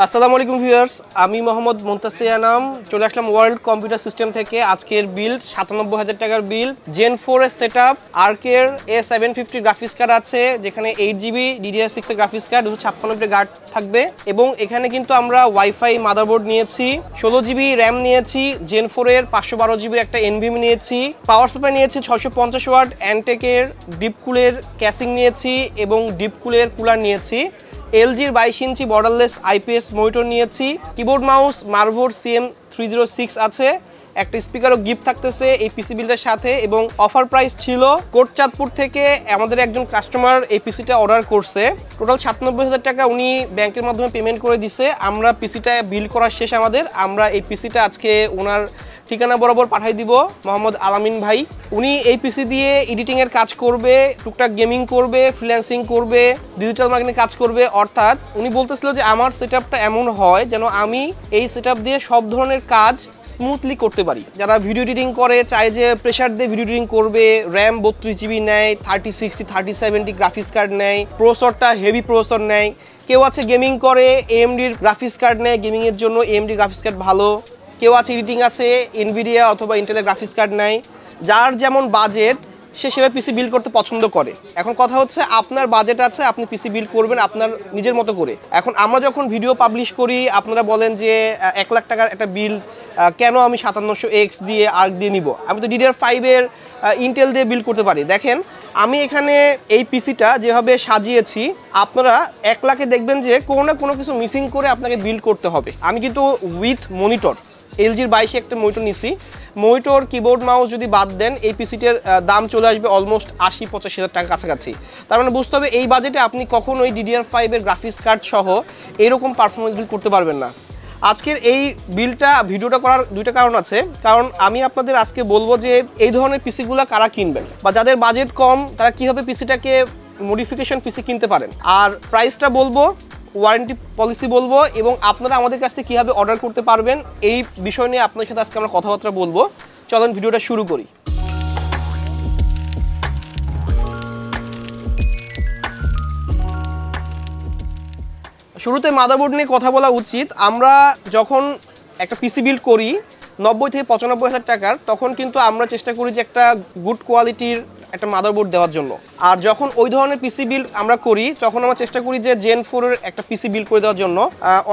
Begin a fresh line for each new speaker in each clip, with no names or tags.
আসসালামু আলাইকুম ভিউয়ার্স, আমি মোহাম্মদ মুনতাসির আনাম চলে আসলাম ওয়ার্ল্ড কম্পিউটার সিস্টেম থেকে। আজকের বিল্ড ৯৭,০০০ টাকার বিল, জেন 4 এর সেটআপ, আর্কের A750 গ্রাফিক্স কার্ড আছে, যেখানে 8GB DDR6 এর গ্রাফিক্স কার্ড, 256 গার্ড থাকবে। এবং এখানে কিন্তু আমরা ওয়াইফাই মাদারবোর্ড নিয়েছি, 16GB র্যাম নিয়েছি, জেন 4 এর 512GB একটা NVMe নিয়েছি, পাওয়ার সাপ্লাই নিয়েছি 650 ওয়াট, অ্যান্টেকের ডিপ কুলের ক্যাসিং নিয়েছি এবং ডিপ কুলের কুলার নিয়েছি। LGর 22 ইঞ্চি বর্ডারলেস IPS মনিটর নিয়েছি, কিবোর্ড মাউস মার্ভোর CM306 আছে, একটা স্পিকারও গিফট থাকতেছে এই পিসি বিল্ডের সাথে। এবং অফার প্রাইস ছিল কোটচাঁদপুর থেকে আমাদের একজন কাস্টমার এই পিসিটা অর্ডার করছে, টোটাল ৯৭,০০০ টাকা উনি ব্যাংকের মাধ্যমে পেমেন্ট করে দিছে। আমরা পিসিটা বিল করা শেষ আমাদের, আমরা এই পিসিটা আজকে ওনার ঠিকানা বরাবর পাঠিয়ে দিব। মোহাম্মদ আলামিন ভাই, উনি এই পিসি দিয়ে এডিটিংয়ের কাজ করবে, টুকটাক গেমিং করবে, ফ্রিল্যান্সিং করবে, ডিজিটাল মার্কেটিং কাজ করবে। অর্থাৎ উনি বলতেছিল যে আমার সেটআপটা এমন হয় যেন আমি এই সেটআপ দিয়ে সব ধরনের কাজ স্মুথলি করতে পারি। যারা ভিডিও এডিটিং করে চায় যে প্রেশার দিয়ে ভিডিও এডিটিং করবে, র্যাম 32GB নেয়, 3060 3070 গ্রাফিক্স কার্ড নেয়, প্রসেসরটা হেভি প্রসেসর নেয়। কেউ আছে গেমিং করে, AMDর গ্রাফিক্স কার্ড নেয় গেমিংয়ের জন্য, AMD গ্রাফিক্স কার্ড ভালো। কেউ আছে এডিটিং আছে এনভিডিয়া অথবা ইন্টেলের গ্রাফিক্স কার্ড নাই। যার যেমন বাজেট সে সেভাবে পিসি বিল্ড করতে পছন্দ করে। এখন কথা হচ্ছে আপনার বাজেট আছে, আপনি পিসি বিল্ড করবেন আপনার নিজের মতো করে। এখন আমরা যখন ভিডিও পাবলিশ করি আপনারা বলেন যে 1 লাখ টাকার একটা বিল্ড কেন আমি 5700X দিয়ে আর্ক দিয়ে নিব, আমি তো DDR5 এর ইন্টেল দিয়ে বিল্ড করতে পারি। দেখেন আমি এখানে এই পিসিটা যেভাবে সাজিয়েছি, আপনারা 1 লাখে দেখবেন যে কোনো না কোনো কিছু মিসিং করে আপনাকে বিল্ড করতে হবে। আমি কিন্তু উইথ মনিটর LGর 22 একটা মনিটর নিছি, মনিটর কিবোর্ড মাউস যদি বাদ দেন এই পিসিটার দাম চলে আসবে অলমোস্ট 80-85,000 টাকা কাছাকাছি। তার মানে বুঝতে হবে এই বাজেটে আপনি কখনোই DDR5 এর গ্রাফিক্স কার্ড সহ এরকম পারফরমেন্স বিল্ড করতে পারবেন না। আজকের এই ভিডিওটা করার দুইটা কারণ আছে। কারণ আমি আপনাদের আজকে বলবো যে এই ধরনের পিসিগুলো কারা কিনবেন বা যাদের বাজেট কম তারা কীভাবে পিসিটাকে মডিফিকেশন পিসি কিনতে পারেন, আর প্রাইসটা বলবো, ওয়ারেন্টি পলিসি বলবো, এবং আপনারা আমাদের কাছ থেকে কীভাবে অর্ডার করতে পারবেন এই বিষয় নিয়ে আপনার সাথে আজকে আমরা কথাবার্তা বলবো। চলুন ভিডিওটা শুরু করি। শুরুতে মাদারবোর্ড নিয়ে কথা বলা উচিত। আমরা যখন একটা পিসি বিল্ড করি 90 থেকে 95,000 টাকার, তখন কিন্তু আমরা চেষ্টা করি যে একটা গুড কোয়ালিটির একটা মাদারবোর্ড দেওয়ার জন্য। আর যখন ওই ধরনের পিসি বিল্ড আমরা করি তখন আমরা চেষ্টা করি যে জেন 4 এর একটা পিসি বিল্ড করে দেওয়ার জন্য।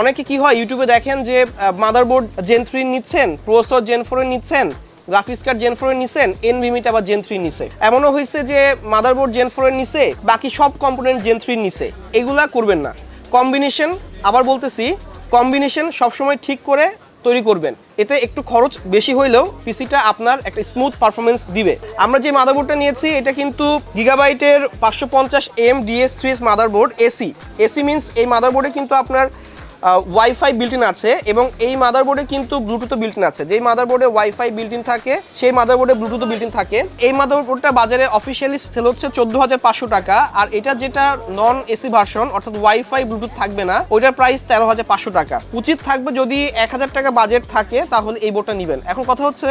অনেকে কি হয় ইউটিউবে দেখেন যে মাদারবোর্ড জেন 3 নিচ্ছেন, প্রসেসর জেন 4 এর নিচ্ছেন, গ্রাফিক্স কার্ড জেন 4 এর নিচ্ছেন, NVMe আবার জেন 3 নিছে। এমনও হয়েছে যে মাদারবোর্ড জেন 4 এর নিছে, বাকি সব কম্পোনেন্ট জেন 3 নিছে। এগুলা করবেন না। কম্বিনেশন, আবার বলতেছি, কম্বিনেশন সবসময় ঠিক করে তৈরি করবেন। এতে একটু খরচ বেশি হইলেও পিসিটা আপনার একটা স্মুথ পারফরমেন্স দিবে। আমরা যে মাদারবোর্ডটা নিয়েছি এটা কিন্তু গিগাবাইটের 550M DS3S motherboard, AC means এই মাদারবোর্ডে কিন্তু আপনার ওয়াইফাই বিল্ট-ইন আছে এবং এই মাদারবোর্ডে কিন্তু ব্লুটুথও বিল্ট-ইন আছে। যেই মাদারবোর্ডে ওয়াইফাই বিল্ট-ইন থাকে সেই মাদারবোর্ডে ব্লুটুথও বিল্ট-ইন থাকে। এই মাদারবোর্ডটা বাজারে অফিসিয়ালি সেল হচ্ছে 14,500 টাকা, আর এটা যেটা নন এসি ভার্সন অর্থাৎ ওয়াইফাই ব্লুটুথ থাকবে না, ওইটার প্রাইস 13,500 টাকা। উচিত থাকবে যদি 1000 টাকা বাজেট থাকে তাহলে এই বোর্ডটা নেবেন। এখন কথা হচ্ছে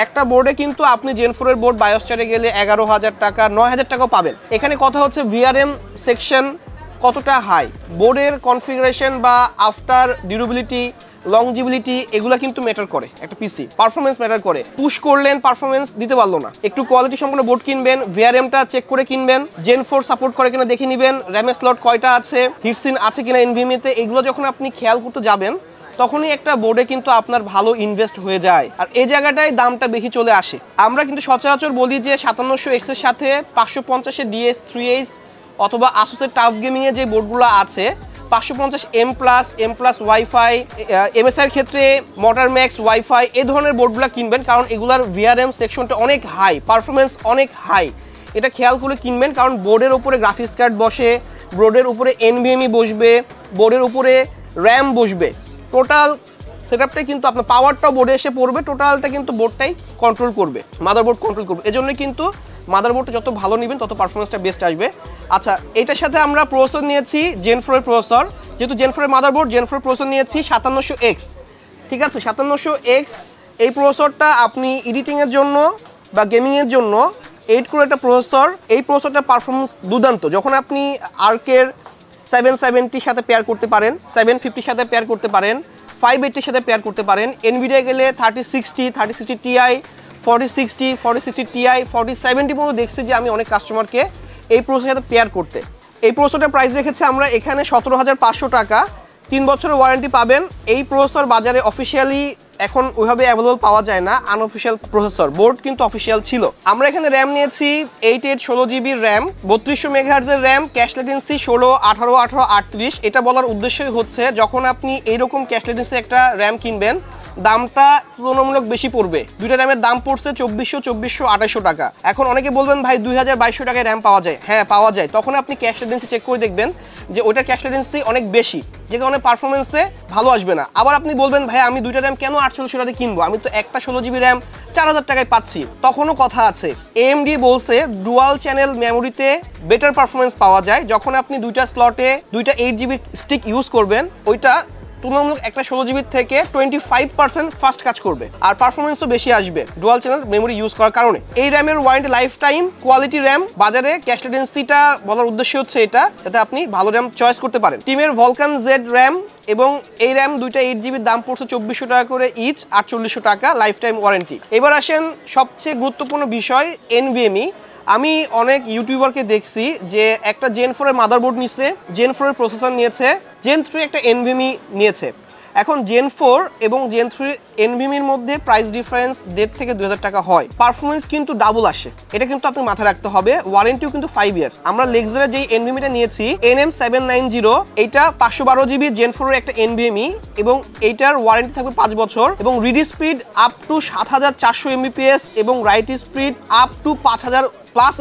একটা বোর্ডে কিন্তু আপনি জেন 4 এর বোর্ড বায়োস্টারে গেলে 11,000 টাকা 9,000 টাকাও পাবেন। এখানে কথা হচ্ছে VRM সেকশন কতটা হাই, বোর্ডের কনফিগারেশন বা আফটার ডিউরেবিলিটি, লংজিবিলিটি এগুলো কিন্তু ম্যাটার করে। একটা পিসি পারফরমেন্স ম্যাটার করে। পুশ করলেন পারফরমেন্স দিতে পারলো না, একটু কোয়ালিটি সম্পন্ন বোর্ড কিনবেন, VRMটা চেক করে কিনবেন, জেন 4 সাপোর্ট করে কিনা দেখে নেবেন, র্যামের স্লট কয়টা আছে, হিটসিন আছে কিনা NVMe-তে, এগুলো যখন আপনি খেয়াল করতে যাবেন তখনই একটা বোর্ডে কিন্তু আপনার ভালো ইনভেস্ট হয়ে যায়। আর এই জায়গাটায় দামটা বেশি চলে আসে। আমরা কিন্তু সচরাচর বলি যে 5700X এর সাথে 550 DS3S অথবা আসুসের টাফ গেমিংয়ে যে বোর্ডগুলো আছে 550M+, ওয়াইফাই, MSI এর ক্ষেত্রে মোটর ম্যাক্স ওয়াইফাই, এই ধরনের বোর্ডগুলো কিনবেন কারণ এগুলার VRM সেকশনটা অনেক হাই, পারফরমেন্স অনেক হাই। এটা খেয়াল করে কিনবেন কারণ বোর্ডের উপরে গ্রাফিক্স কার্ড বসে, বোর্ডের উপরে NVMe বসবে, বোর্ডের উপরে র্যাম বসবে, টোটাল সেটআপটাই কিন্তু আপনার পাওয়ারটাও বোর্ডে এসে পড়বে, টোটালটা কিন্তু বোর্ডটাই কন্ট্রোল করবে, মাদারবোর্ড কন্ট্রোল করবে। এজন্যই কিন্তু মাদারবোর্ডটা যত ভালো নেবেন তত পারফরমেন্সটা বেস্ট আসবে। আচ্ছা, এটার সাথে আমরা প্রসেসর নিয়েছি জেন 4 এর প্রসেসর, যেহেতু জেন 4 এর মাদারবোর্ড, জেন 4 প্রসেসর নিয়েছি 5700X। ঠিক আছে, 5700X এই প্রসেসরটা আপনি এডিটিংয়ের জন্য বা গেমিংয়ের জন্য 8 কোর একটা প্রসেসর, এই প্রসেসরটার পারফরমেন্স দুর্দান্ত। যখন আপনি আর্কের 770 সাথে পেয়ার করতে পারেন, 750 সাথে পেয়ার করতে পারেন, 580 সাথে পেয়ার করতে পারেন। এনভিডিয়া গেলে 3060 Ti, 4060, 4060 Ti, 4070 পর্যন্ত দেখছি যে আমি অনেক কাস্টমারকে এই প্রসেসরের সাথে পেয়ার করতে। এই প্রসেসরটার প্রাইস রেখেছে আমরা এখানে 17,500 টাকা, 3 বছরের ওয়ারেন্টি পাবেন। এই প্রসেসর বাজারে অফিসিয়ালি এখন ওইভাবে অ্যাভেলেবল পাওয়া যায় না, আনঅফিসিয়াল প্রসেসর, বোর্ড কিন্তু অফিসিয়াল ছিল। আমরা এখানে র্যাম নিয়েছি 8/16 GB র্যাম, 3200 মেগাহার্টজের র্যাম, ক্যাশ লেটেন্সি 16, 18, 18, 38। এটা বলার উদ্দেশ্যই হচ্ছে যখন আপনি এইরকম ক্যাশ লেটেন্সি একটা র্যাম কিনবেন দামটা তুলনামূলক বেশি পড়বে। দুইটা র্যামের দাম পড়ছে 2400, 2800 টাকা। এখন অনেকে বলবেন ভাই 2200 টাকায় র্যাম পাওয়া যায়। হ্যাঁ পাওয়া যায়, তখন আপনি ক্যাশ লেটেন্সি চেক করে দেখবেন যে ওইটার ক্যাশ লেটেন্সি অনেক বেশি, যে কারণে পারফরমেন্সে ভালো আসবে না। আবার আপনি বলবেন ভাই আমি দুইটা র্যাম কেন 4800 টাকায় কিনবো, আমি তো একটা 16 GB র্যাম 4000 টাকায় পাচ্ছি। তখনও কথা আছে, AMD বলছে ডুয়াল চ্যানেল মেমোরিতে বেটার পারফরমেন্স পাওয়া যায়। যখন আপনি দুইটা স্লটে দুইটা 8 GB স্টিক ইউজ করবেন, ওইটা তুলনামূলক একটা 16 GB থেকে 25% ফাস্ট কাজ করবে, আর পারফরমেন্সও বেশি আসবে ডুয়াল চ্যানেল মেমোরি ইউজ করার কারণে। এই র্যামের warranty life time, quality RAM. বাজারে ক্যাশ লেটেন্সিটা বলার উদ্দেশ্য হচ্ছে এটা, যাতে আপনি ভালো র্যাম চয়েস করতে পারেন। টিমের ভলকান জেড র্যাম এবং এই র্যাম দুইটা 8 GB দাম পড়ছে 2400 টাকা করে ইচ, 4800 টাকা লাইফ টাইম ওয়ারেন্টি। এবার আসেন সবচেয়ে গুরুত্বপূর্ণ বিষয়, NVMe। আমি অনেক ইউটিউবারকে দেখছি যে একটা Gen 4 এর মাদারবোর্ড নিচ্ছে, Gen 4 এর প্রসেসর নিয়েছে, Gen 3 একটা NVMe নিয়েছে। এখন Gen 4 এবং Gen 3 NVMe এর মধ্যে প্রাইস ডিফারেন্স 1,500 থেকে 2,000 টাকা হয়। পারফরমেন্স কিন্তু ডাবল আসে, এটা কিন্তু আপনি মাথায় রাখতে হবে। ওয়ারেন্টিও কিন্তু 5 ইয়ার্স। আমরা লেক্সারের যেই NVMe-টা নিয়েছি NM790, এইটা 512 GB Gen 4 এর একটা NVMe, এবং এইটার ওয়ারেন্টি থাকবে 5 বছর, এবং read speed up to 7400 Mbps এবং right speed up to 5000+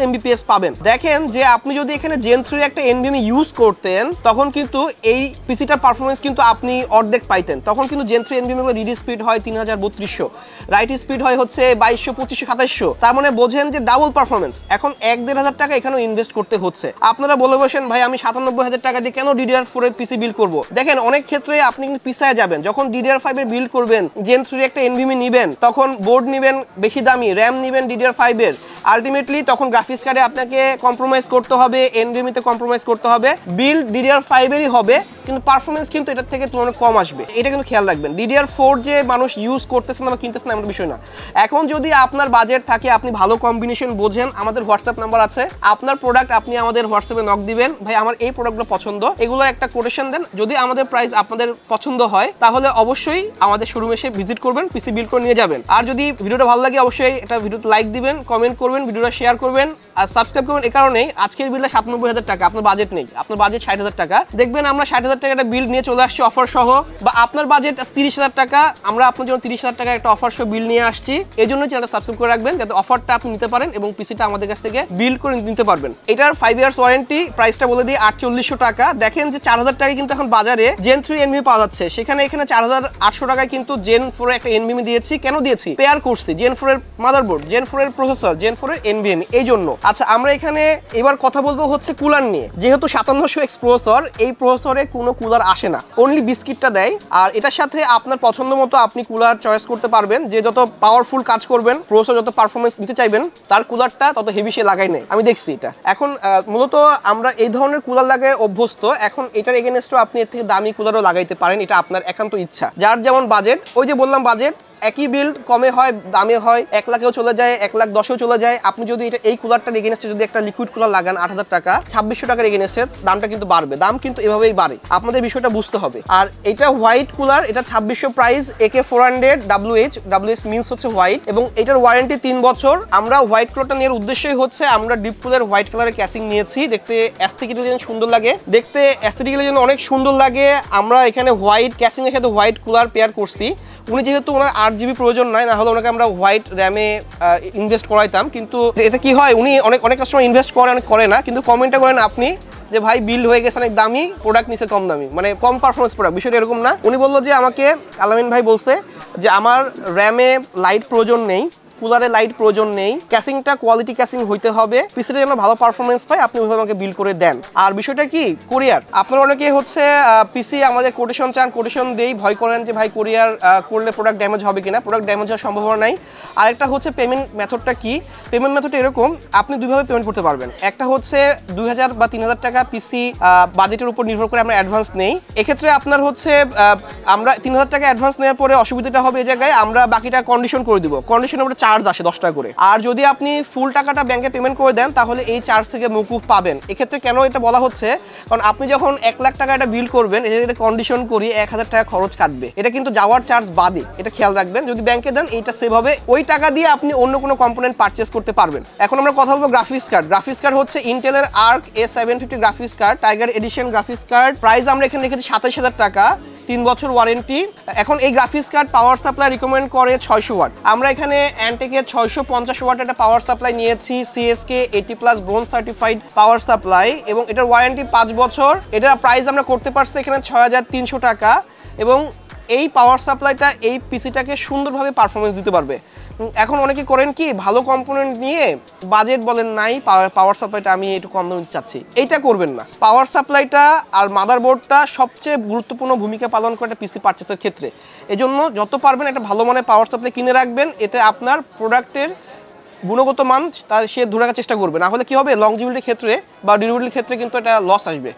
Mbps পাবেন। দেখেন যে আপনি যদি এখানে Gen 3 একটা NVMe ইউজ করতেন, তখন কিন্তু এই পিসিটার পারফরমেন্স কিন্তু আপনি অর্ধেক পাইতেন। তখন কিন্তু Gen 3 NVMe গুলো রিড স্পিড হয় 3300, রাইট স্পিড হয় হচ্ছে 2200, 2500, 2700। তার মানে বোঝেন যে ডাবল পারফরমেন্স। এখন 1-1,500 টাকা এখানেও ইনভেস্ট করতে হচ্ছে। আপনারা বলে বসেন ভাই আমি 97,000 টাকা দিয়ে কেন DDR4 এর পিসি বিল্ড করব। দেখেন অনেক ক্ষেত্রে আপনি কিন্তু পিছায় যাবেন। যখন DDR5 এর বিল্ড করবেন, Gen 3 একটা NVMe নিবেন, তখন বোর্ড নিবেন বেশি দামি, র্যাম নিবেন DDR5 এর, আলটিমেটলি তখন গ্রাফিক্স কার্ডে আপনাকে কম্প্রোমাইজ করতে হবে, NVMe তে কম্প্রোমাইজ করতে হবে। বিল্ড DDR5 এরই হবে, কিন্তু পারফরমেন্স কিন্তু এটার থেকে তুলনায় কম আসবে। এটা কিন্তু খেয়াল রাখবেন। DDR4 যে মানুষ ইউজ করতেছে না বা কিনতেছে না এমন বিষয় না। এখন যদি আপনার বাজেট থাকে, আপনি ভালো কম্বিনেশন বোঝেন, আমাদের হোয়াটসঅ্যাপ নাম্বার আছে, আপনার প্রোডাক্ট আপনি আমাদের হোয়াটসঅ্যাপে নক দিবেন, ভাই আমার এই প্রোডাক্টগুলো পছন্দ, এগুলো একটা কোটেশন দেন। যদি আমাদের প্রাইস আপনাদের পছন্দ হয়, তাহলে অবশ্যই আমাদের শোরুমে এসে ভিজিট করবেন, পিসি বিল্ড করে নিয়ে যাবেন। আর যদি ভিডিওটা ভালো লাগে, অবশ্যই এটা ভিডিওতে লাইক দিবেন, কমেন্ট করবেন, ভিডিওটা শেয়ার করবেন আর সাবস্ক্রাইব করবেন। এই কারণেই আজকের বিলটা 97,000 টাকা, আপনার বাজেট নেই, আপনার বাজেট 60,000 টাকা। দেখবেন আমরা 60,000 টাকা একটা বিল নিয়ে চলে আসছি অফার সহ, বা আপনার বাজেট 30,000 টাকা, আমরা আপনার জন্য 30,000 টাকা একটা অফার সহ বিল নিয়ে আসছি। এই জন্য চ্যানেলটা সাবস্ক্রাইব করে রাখবেন, যাতে অফারটা আপনি নিতে পারেন এবং পিসিটা আমাদের কাছ থেকে বিল্ড করে নিতে পারবেন। এটার 5 ইয়ার্স ওয়ারেন্টি, প্রাইসটা বলে দিই 4800 টাকা। দেখেন যে 4000 টাকায় কিন্তু এখন বাজারে Gen 3 NVMe পাওয়া যাচ্ছে, সেখানে এখানে 4800 টাকায় কিন্তু Gen 4 একটা NVMe দিয়েছি। কেন দিয়েছি? পেয়ার করছি Gen 4 এর মাদারবোর্ড, Gen 4 এর প্রসেসর, Gen 4 এর NVMe, এই জন্য। আচ্ছা, আমরা এখানে এবার কথা বলবো হচ্ছে কুলার নিয়ে। যেহেতু 5700X প্রসেসর, এই প্রসেসরে কোনো কুলার আসে না, অনলি বিস্কিটটা দেয়। আর এটার সাথে আপনার পছন্দ মতো আপনি কুলার চয়েস করতে পারবেন, যে যত পাওয়ারফুল কাজ করবেন, প্রসেসর যত পারফরমেন্স দিতে চাইবেন, তার কুলারটা তত হেভি সে লাগাই নেই। আমি দেখছি এটা। এখন মূলত আমরা এই ধরনের কুলার লাগায় অভ্যস্ত। এখন এটার এগেনস্টও আপনি এর থেকে দামি কুলারও লাগাইতে পারেন, এটা আপনার একান্ত ইচ্ছা, যার যেমন বাজেট। ওই যে বললাম বাজেট, একই বিল্ড, কমে হয় দামে হয়, 1 লাখেও চলে যায়, 1,10,000-ও চলে যায়। আপনি যদি এটা এই কুলারটার এগেনস্টে যদি একটা লিকুইড কুলার লাগান 8,000 টাকা, 2600 টাকার এগেনস্টে দামটা কিন্তু বাড়বে। দাম কিন্তু এভাবেই বাড়ে, আপনাদের বিষয়টা বুঝতে হবে। আর এটা হোয়াইট কুলার, এটা 2600 প্রাইস, AK400 WH মিনস হচ্ছে হোয়াইট, এবং এটার ওয়ারেন্টি 3 বছর। আমরা হোয়াইট কুলারটা নেওয়ার উদ্দেশ্যই হচ্ছে আমরা ডিপ কুলের হোয়াইট কালারের ক্যাসিং নিয়েছি, দেখতে অ্যাস্থেটিক্যালি যেন সুন্দর লাগে, দেখতে অ্যাস্থেটিক্যালি যেন অনেক সুন্দর লাগে। আমরা এখানে হোয়াইট ক্যাসিং এর সাথে হোয়াইট কুলার পেয়ার করছি। উনি যেহেতু ওনার 8 GB প্রয়োজন নাই, না হলে ওনাকে আমরা হোয়াইট র্যামে ইনভেস্ট করাইতাম। কিন্তু এতে কি হয়, উনি অনেক কাস্টমার ইনভেস্ট করে, অনেক করে না, কিন্তু কমেন্টটা করেন আপনি যে ভাই বিল্ড হয়ে গেছে অনেক দামি, প্রোডাক্ট নিচে কম দামি, মানে কম পারফরমেন্স প্রোডাক্ট। বিষয়টা এরকম না। উনি বললো যে আমাকে, আলামিন ভাই বলছে যে আমার র্যামে লাইট প্রয়োজন নেই, কুলারে লাইট প্রয়োজন নেই, ক্যাসিংটা কোয়ালিটি ক্যাসিং হইতে হবে, পিসিটা যেন ভালো পারফরমেন্স পায় আপনি ওইভাবে আমাকে বিল করে দেন। আর বিষয়টা কি কোরিয়ার, আপনারা অনেকে হচ্ছে পিসি আমাদের কোটেশন চান, কোটেশন দেই, ভয় করেন যে ভাই কোরিয়ার করলে প্রোডাক্ট ড্যামেজ হবে কিনা, প্রোডাক্ট ড্যামেজ হওয়ার সম্ভাবনা নাই। আরেকটা হচ্ছে পেমেন্ট মেথডটা কি, পেমেন্ট মেথডটা এরকম, আপনি দুইভাবে পেমেন্ট করতে পারবেন। একটা হচ্ছে 2000 বা 3000 টাকা পিসি বাজেটের উপর নির্ভর করে আমরা অ্যাডভান্স নেই। এক্ষেত্রে আপনার হচ্ছে আমরা 3000 টাকা অ্যাডভান্স নেওয়ার পরে অসুবিধাটা হবে এই জায়গায়, আমরা বাকিটা কন্ডিশন করে দিব, কন্ডিশনের উপরে চার্জ আসে 10 টাকা করে। আর যদি আপনি ফুল টাকাটা ব্যাংকে পেমেন্ট করে দেন তাহলে এই চার্জ থেকে মুকুব পাবেন। এক্ষেত্রে কেন এটা বলা হচ্ছে, কারণ আপনি যখন 1 লাখ টাকা এটা বিল করবেন, এটা কন্ডিশন করি 1000 টাকা খরচ কাটবে, এটা কিন্তু যাওয়ার চার্জ বাদে, এটা খেয়াল রাখবেন। যদি ব্যাংকে দেন এইটা সেভ হবে, ওই টাকা দিয়ে আপনি অন্য কোনো কম্পোনেন্ট পারচেস করতে পারবেন। এখন আমরা কথা বলবো গ্রাফিক্স কার্ড। গ্রাফিক্স কার্ড হচ্ছে ইন্টেলের Arc A750 graphics card, tiger edition graphics card, price আমরা এখানে রেখেছি 27000 টাকা, 3 বছর ওয়ারেন্টি। এখন এই graphics card power supply recommend করে 600 ওয়াট, আমরা এখানে অ্যান্টেকের 650 ওয়াট একটা পাওয়ার সাপ্লাই নিয়েছি, CSK 80+ bronze certified power supply, এবং এটার ওয়ারেন্টি 5 বছর। এটার প্রাইস আমরা করতে পারছি এখানে 6300 টাকা, এবং এই পাওয়ার সাপ্লাইটা এই পিসিটাকে সুন্দরভাবে পারফরমেন্স দিতে পারবে। এখন অনেকে করেন কি, ভালো কম্পোনেন্ট নিয়ে বাজেট বলেন নাই, পাওয়ার সাপ্লাইটা আমি একটু কম দামে চাচ্ছি, এইটা করবেন না। পাওয়ার সাপ্লাইটা আর মাদারবোর্ডটা সবচেয়ে গুরুত্বপূর্ণ ভূমিকা পালন করে একটা পিসি পারচেসের ক্ষেত্রে। এজন্য যত পারবেন একটা ভালো মানের পাওয়ার সাপ্লাই কিনে রাখবেন, এতে আপনার প্রোডাক্টের গুণগত মান সে ধরে রাখার চেষ্টা করবে। না হলে কি হবে, লংজিভিটির ক্ষেত্রে বা ডিউরেবিলিটির ক্ষেত্রে কিন্তু এটা লস আসবে,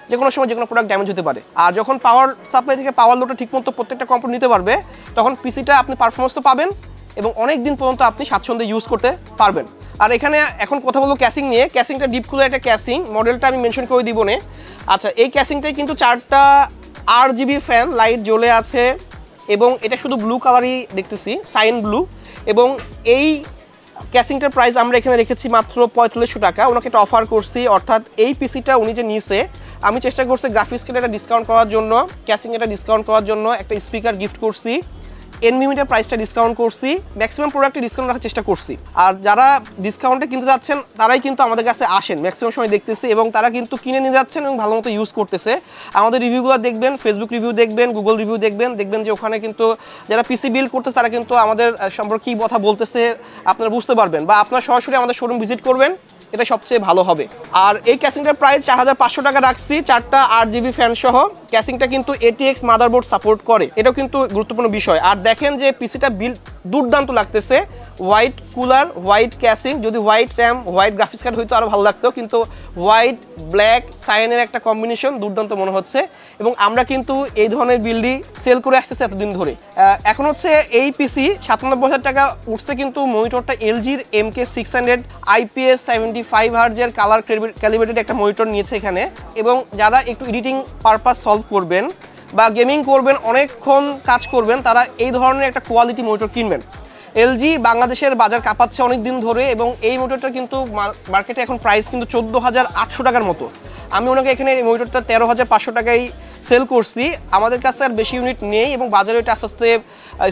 যে কোনো সময় যে কোনো প্রোডাক্ট ড্যামেজ হতে পারে। আর যখন পাওয়ার সাপ্লাই থেকে পাওয়ার লোডটা ঠিকমতো প্রত্যেকটা কোম্পানি নিতে পারবে, তখন পিসিটা আপনি পারফরমেন্স তো পাবেন এবং অনেক দিন পর্যন্ত আপনি স্বাচ্ছন্দ্যে ইউজ করতে পারবেন। আর এখানে এখন কথা বলবো ক্যাসিং নিয়ে। ক্যাসিংটা ডিপ কুলার একটা ক্যাসিং, মডেলটা আমি মেনশন করে দিব না। আচ্ছা, এই ক্যাসিংটাই কিন্তু 4টা RGB ফ্যান লাইট জ্বলে আছে, এবং এটা শুধু ব্লু কালারই দেখতেছি, সাইন ব্লু। এবং এই ক্যাসিংটার প্রাইস আমরা এখানে রেখেছি মাত্র 4500 টাকা, ওনাকে একটা অফার করছি। অর্থাৎ এই পিসিটা উনি যে নিছে, আমি চেষ্টা করছি গ্রাফিক্স কার্ডে একটা ডিসকাউন্ট করার জন্য, ক্যাসিং এটা ডিসকাউন্ট করার জন্য, একটা স্পিকার গিফট করছি, এনভিমিটার প্রাইসটা ডিসকাউন্ট করছি, ম্যাক্সিমাম প্রোডাক্টে ডিসকাউন্ট রাখার চেষ্টা করছি। আর যারা ডিসকাউন্টে কিনতে যাচ্ছেন তারাই কিন্তু আমাদের কাছে আসেন, ম্যাক্সিমাম সময় দেখতেছি, এবং তারা কিন্তু কিনে নিয়ে যাচ্ছেন এবং ভালো মতো ইউজ করতেছে। আমাদের রিভিউগুলো দেখবেন, ফেসবুক রিভিউ দেখবেন, গুগল রিভিউ দেখবেন, দেখবেন যে ওখানে কিন্তু যারা পিসি বিল্ড করতেছে তারা কিন্তু আমাদের সম্পর্কে কী কথা বলতেছে আপনারা বুঝতে পারবেন, বা আপনারা সরাসরি আমাদের শোরুম ভিজিট করবেন, এটা সবচেয়ে ভালো হবে। আর এই ক্যাসিংটার প্রাইস 4500 টাকা রাখছি, 4টা RGB ফ্যান সহ। ক্যাসিংটা কিন্তু ATX মাদারবোর্ড সাপোর্ট করে, এটাও কিন্তু গুরুত্বপূর্ণ বিষয়। আর দেখেন যে পিসিটা বিল্ড দুর্দান্ত লাগতেছে, হোয়াইট কুলার, হোয়াইট ক্যাসিং, যদি white RAM, white graphics card হইতো আরও ভালো লাগতো, কিন্তু হোয়াইট ব্ল্যাক সাইনের একটা কম্বিনেশন দুর্দান্ত মনে হচ্ছে। এবং আমরা কিন্তু এই ধরনের বিল্ডই সেল করে আসতেছে এতদিন ধরে। এখন হচ্ছে এই পিসি 97,000 টাকা উঠছে, কিন্তু মনিটরটা LGর MK600 IPS 75 হার্জের কালার ক্যালিব্রেটেড একটা মনিটর নিয়েছে এখানে। এবং যারা একটু এডিটিং পারপাস সলভ করবেন বা গেমিং করবেন, অনেকক্ষণ কাজ করবেন, তারা এই ধরনের একটা কোয়ালিটি মনিটর কিনবেন। LG বাংলাদেশের বাজার কাঁপাচ্ছে অনেক দিন ধরে, এবং এই মনিটরটা কিন্তু মার্কেটে এখন প্রাইস কিন্তু 14,800 টাকার মতো। আমি ওনাকে এখানে এই মনিটরটা 13,500 টাকায় সেল করছি। আমাদের কাছে আর বেশি ইউনিট নেই, এবং বাজারে এটা আস্তে আস্তে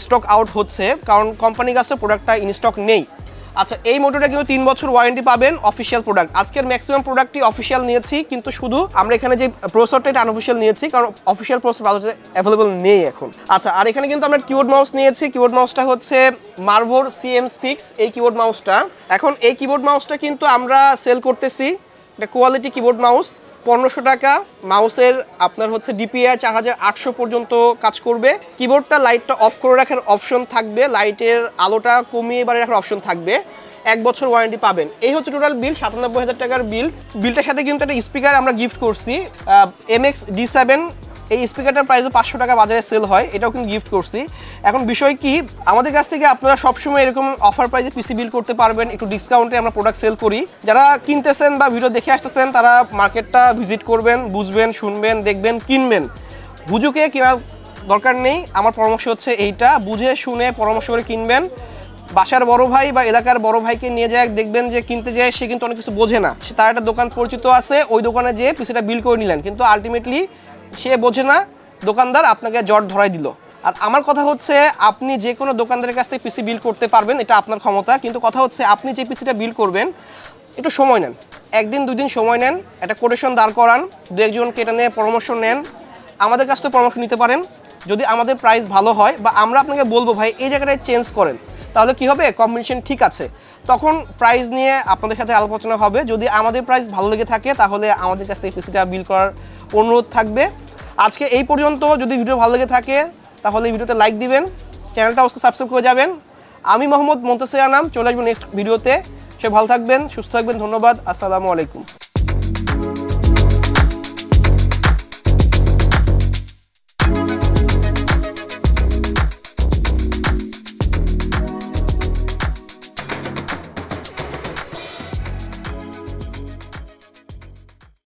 স্টক আউট হচ্ছে, কারণ কোম্পানির কাছে প্রোডাক্টটা ইন স্টক নেই। আচ্ছা, এই মোটরটা কিন্তু 3 বছর ওয়ারেন্টি পাবেন, অফিসিয়াল প্রোডাক্ট। আজকের ম্যাক্সিমাম প্রোডাক্টই অফিসিয়াল নিয়েছি, কিন্তু শুধু আমরা এখানে যে প্রসেসরটা এটা আনঅফিসিয়াল নিয়েছি, কারণ অফিসিয়াল প্রসেসর বাজারে অ্যাভেলেবল নেই এখন। আচ্ছা, আর এখানে কিন্তু আমরা কিবোর্ড মাউস নিয়েছি। কিবোর্ড মাউসটা হচ্ছে মার্ভোর CM6 এই কিবোর্ড মাউসটা। এখন এই কিবোর্ড মাউসটা কিন্তু আমরা সেল করতেছি, এটা কোয়ালিটি কিবোর্ড মাউস, 1500 টাকা। মাউসের আপনার হচ্ছে DPI 4800 পর্যন্ত কাজ করবে। কিবোর্ডটা লাইটটা অফ করে রাখার অপশন থাকবে, লাইটের আলোটা কমিয়ে বাড়িয়ে রাখার অপশন থাকবে, 1 বছর ওয়ারেন্টি পাবেন। এই হচ্ছে টোটাল বিল, 97,000 টাকার বিল। বিলটার সাথে কিন্তু একটা স্পিকার আমরা গিফট করছি, MX D7। এই স্পিকারটার প্রাইসও 500 টাকা বাজারে সেল হয়, এটাও কিন্তু গিফট করছি। এখন বিষয় কি, আমাদের কাছ থেকে আপনারা সবসময় এরকম অফার প্রাইসে পিসি বিল করতে পারবেন, একটু ডিসকাউন্টে আমরা প্রোডাক্ট সেল করি। যারা কিনতেছেন বা ভিডিও দেখে আসতেছেন তারা মার্কেটটা ভিজিট করবেন, বুঝবেন, শুনবেন, দেখবেন, কিনবেন। বুঝুকে কেনার দরকার নেই, আমার পরামর্শ হচ্ছে এইটা, বুঝে শুনে পরামর্শ করে কিনবেন। বাসার বড় ভাই বা এলাকার বড় ভাইকে নিয়ে যায়, দেখবেন যে কিনতে যায় সে কিন্তু অনেক কিছু বোঝে না, সে তার একটা দোকান পরিচিত আছে, ওই দোকানে যেয়ে পিসিটা বিল করে নিলেন, কিন্তু আলটিমেটলি সে বোঝে না, দোকানদার আপনাকে জট ধরাই দিল। আর আমার কথা হচ্ছে, আপনি যে কোনো দোকানদারের কাছ থেকে পিসি বিল করতে পারবেন, এটা আপনার ক্ষমতা, কিন্তু কথা হচ্ছে আপনি যে পিসিটা বিল করবেন একটু সময় নেন, 1 দিন 2 দিন সময় নেন, একটা কোটেশন দাঁড় করান, 2-1জনকে এটা নিয়ে পরামর্শ নেন, আমাদের কাছ থেকে পরামর্শ নিতে পারেন। যদি আমাদের প্রাইস ভালো হয় বা আমরা আপনাকে বলবো ভাই এই জায়গাটায় চেঞ্জ করেন, তাহলে কি হবে, কম্বিনেশন ঠিক আছে, তখন প্রাইস নিয়ে আপনাদের সাথে আলোচনা হবে। যদি আমাদের প্রাইস ভালো লেগে থাকে তাহলে আমাদের কাছ থেকে পিসিটা বিল করার অনুরোধ থাকবে। আজকে এই পর্যন্ত। যদি ভিডিও ভালো লেগে থাকে তাহলে এই ভিডিওতে লাইক দিবেন, চ্যানেলটা অবশ্যই সাবস্ক্রাইব করে যাবেন। আমি মোহাম্মদ মুনতাসির আনাম, চলে আসবো নেক্সট ভিডিওতে। সে ভালো থাকবেন, সুস্থ থাকবেন, ধন্যবাদ, আসসালামু আলাইকুম।